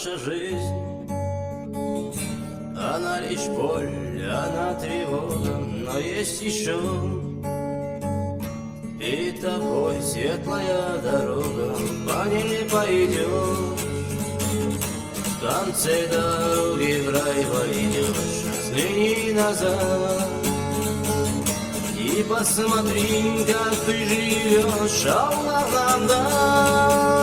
наша жизнь, она лишь боль, она тревога, но есть еще и такой светлая дорога, по ней пойдешь, в конце дороги в рай войдешь, взгляни назад и посмотри, как ты живешь, Аллах нам дал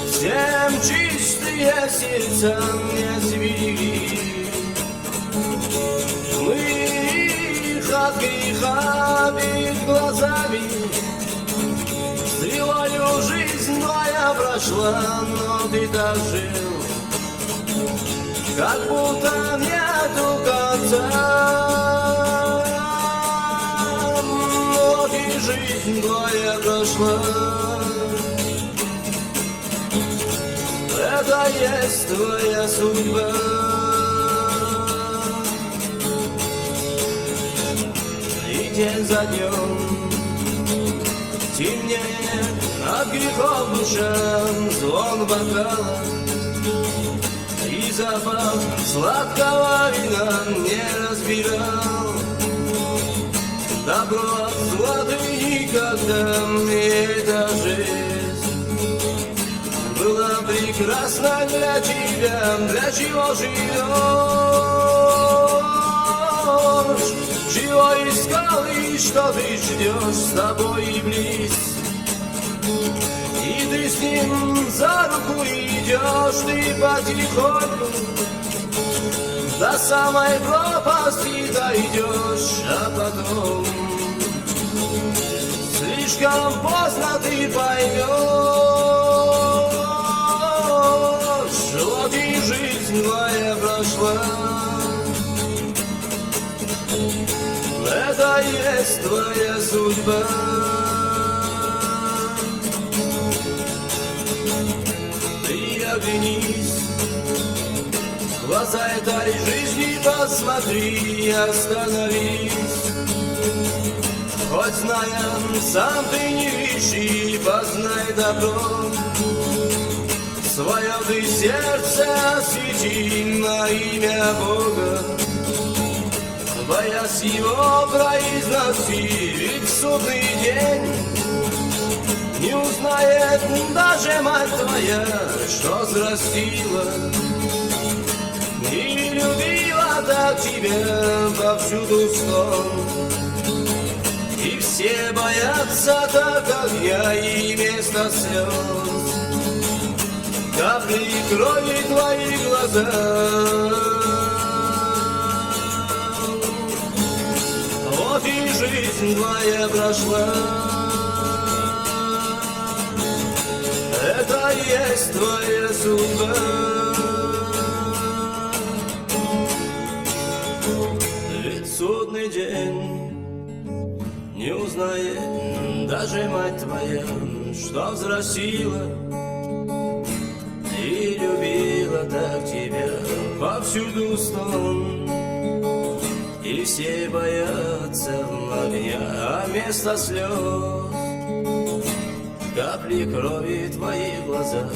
всем чистые сердца не свели. Мы их от греха перед глазами, стрелою жизнь моя прошла, но ты так жил, как будто нету конца. Вот и жизнь твоя прошла, это есть твоя судьба. И день за днем темнеет от грехов душам, звон бокала и запах сладкого вина не разбирал. Добро от зла ты никогда, эта жизнь была прекрасна для тебя, для чего живешь, чего искал и что ты ждешь, с тобой Иблис, и ты с ним за руку идешь, ты потихоньку до самой пропасти дойдешь, а потом слишком поздно ты поймешь, вот и жизнь твоя прошла, это есть твоя судьба. Ты оглянись, глаза этой жизни посмотри, остановись. Хоть зная, сам ты не ищи, познай добро, свое ты сердце освети на имя Бога, боясь его произноси, ведь в судный день не узнает даже мать твоя, что взрастила и любила так тебя повсюду стон. И все боятся так огня и вместо слез капли крови твои глаза. Вот и жизнь твоя прошла, это есть твоя судьба. Ведь судный день не узнает даже мать твоя, что взрастила и любила так тебя повсюду стон. И все боятся огня, а вместо слез капли крови в твоих глазах.